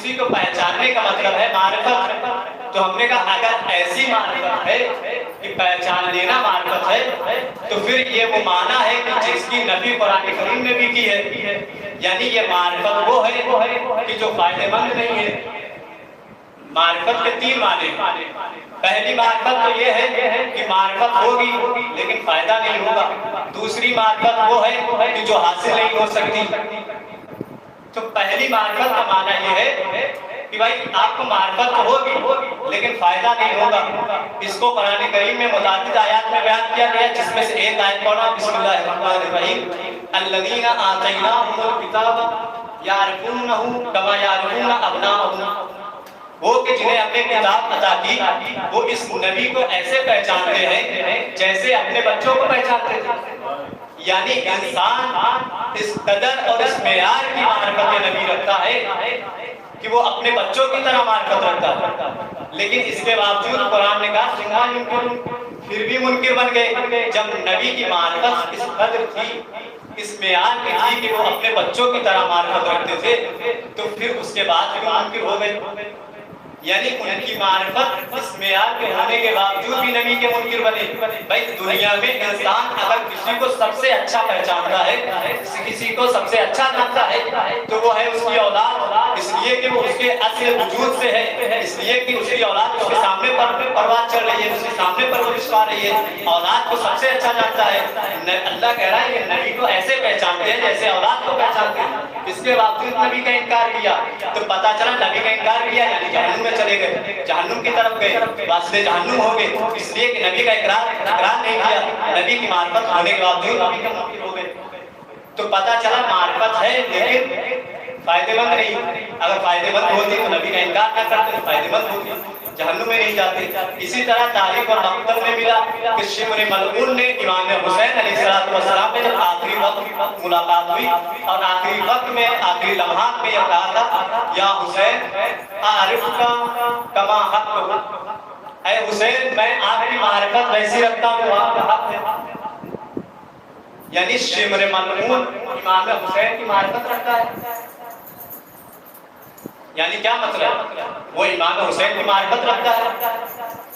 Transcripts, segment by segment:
کسی کو پہچاننے کا مطلب ہے معرفت. تو ہم نے کہا اگر ایسی معرفت ہے کہ پہچان لینا معرفت ہے تو پھر یہ وہ معنی ہے کہ جس کی نفی قرآن کریم نے بھی کی ہے. یعنی یہ معرفت وہ ہے کہ جو فائدہ مند نہیں ہے. معرفت کے 3 معنی. پہلی معرفت تو یہ ہے کہ معرفت ہوگی لیکن فائدہ نہیں ہوگا. دوسری معرفت وہ ہے کہ جو حاصل نہیں ہو سکتی. تو پہلی معرفت کا معنی یہ ہے کہ بھائی آپ کو معرفت تو ہوگی لیکن فائدہ نہیں ہوگا. اس کو قرآن کریم میں متعدد آیات میں بیان کیا گیا جس میں سے ایک آیت پڑھا بسم اللہ الرحمن الرحیم الذین آتیناہم الکتاب یعرفونہ کما یعرفون ابناءہم. وہ کہ جنہیں ہم نے کتاب عطا کی وہ اس نبی کو ایسے پہچانتے ہیں جیسے اپنے بچوں کو پہچانتے تھے. یعنی انسان اس قدر اور اس معیار کی معرفت نبی رکھتا ہے کہ وہ اپنے بچوں کی طرح معرفت رکھتا ہے. لیکن اس کے باوجود قرآن نے کہا پھر بھی منکر بن گئے. جب نبی کی معرفت اس قدر تھی اس معیار کی تھی کہ وہ اپنے بچوں کی طرح معرفت رکھتے تھے تو پھر اس کے بعد بھی منکر ہو گئے. یعنی ان کی معرفت اس معیار کے ہونے کے باوجود بھی نبی کے منکر بنے. بھائی دنیا میں انسان اگر کسی کو سب سے اچھا پہچانتا ہے کسی کو سب سے اچھا جانتا ہے تو وہ ہے اس کی اولاد. اس لیے کہ وہ اس کے اصل وجود سے ہے. اس لیے کہ اس کی اولاد اس کے سامنے پرواز چل رہی ہے اس کے سامنے پرورش پا رہی ہے. اولاد کو سب سے اچھا جانتا ہے. اللہ کہہ رہا ہے کہ نبی کو ایسے پہچانتے ہیں جیسے اولاد کو پہچانتے ہیں. اس کے باوجود نبی کا انکار کیا تو پتا چلا نبی کا انکار کیا یعنی جہنم میں چلے گئے. جہنم کی طرف گئے واسطے جہنم ہو گئے. اس لیے کہ نبی کا اقرار نہیں کیا. نبی کی معرفت ہونے کے باوجود نبی کا منکر ہو گئے. تو پتا چلا معرفت ہے لیکن فائدہ مند نہیں. اگر فائدہ مند ہوتی تو نبی کا انکار نہ کرتے تو فائدہ مند ہوتی جہنم میں نہیں جاتے. اسی طرح تاریخ اور مکتب میں ملا کہ شمر ملعون نے امام حسین علیہ السلام میں جب آخری وقت ملاقات ہوئی اور آخری وقت میں آخری لمحات میں یہ کہا تھا یا حسین اعرفک کما حق. اے حسین میں آپ کی معرفت ویسی رکھتا ہوں آپ کا حق ہے. یعنی شمر ملعون امام حسین کی معرفت رکھتا ہے. یعنی کیا مطلب وہ امام حسین کی معرفت رکھتا ہے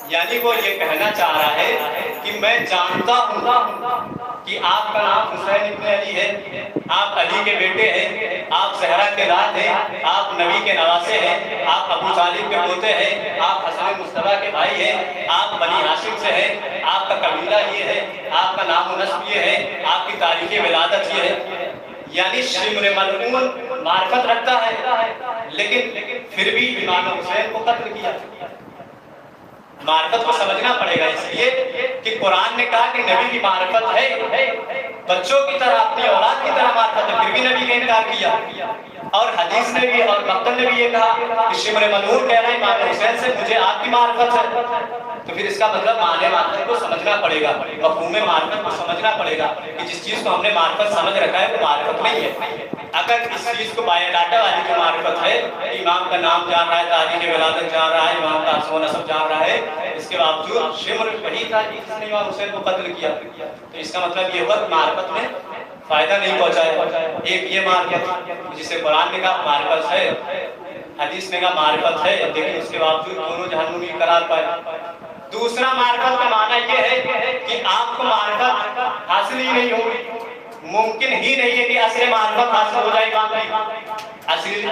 یعنی وہ یہ کہنا چاہ رہا ہے کہ میں جانتا ہوں کہ آپ کا نام حسین ابن علی ہے. آپ علی کے بیٹے ہیں. آپ زہرا کے لال ہیں. آپ نبی کے نواسے ہیں. آپ ابو طالب کے پوتے ہیں. آپ حسن مصطفیٰ کے بھائی ہیں. آپ بنی ہاشم سے ہیں. آپ کا قبیلہ یہ ہے. آپ کا نام و نسب یہ ہے. آپ کی تاریخ ولادت یہ ہے. یعنی شمر ملعون معرفت رکھتا ہے لیکن پھر بھی امام حسین کو قتل کیا. معرفت کو سمجھنا پڑے گا اس لیے کہ قرآن نے کہا کہ نبی کی معرفت ہے بچوں کی طرح اپنی اولاد کی طرح معرفت ہے. پھر بھی نبی کا انکار کیا. اور حدیث نے بھی اور مکتب نے بھی یہ کہا کہ شمر ملعون کہہ رہا ہے امام حسین سے مجھے آپ کی معرفت ہے. تو پھر اس کا مطلب معنی معرفت کو سمجھنا پڑے گا. مفہوم معرفت کو سمجھنا پڑے گا کہ جس چیز کو ہم نے معرفت سمجھ رکھا ہے وہ معرفت نہیں ہے. اگر اس چیز کو بایو ڈاٹا والی کی معرفت ہے امام کا نام جان رہا ہے تاریخ ولادت جان رہا ہے امام کا اسم و نسب جان رہا ہے اس کے باوجود شمر وہی تھا جس نے امام حسین کو قتل کیا تو اس کا مطلب یہ ہوا کہ معرفت میں فائدہ نہیں پہنچایا. ایک یہ معرفت جسے قرآن نے کہا معرفت ہے حدیث نے کہا معرفت ہے لیکن اس کے باوجود دونوں جہنمی قرار پائے. دوسرا معرفت کا معنی یہ ہے کہ آپ کو معرفت حاصل ہی نہیں ہوگی. ممکن ہی نہیں ہے کہ اصل معرفت حاصل ہو جائے گا. اصل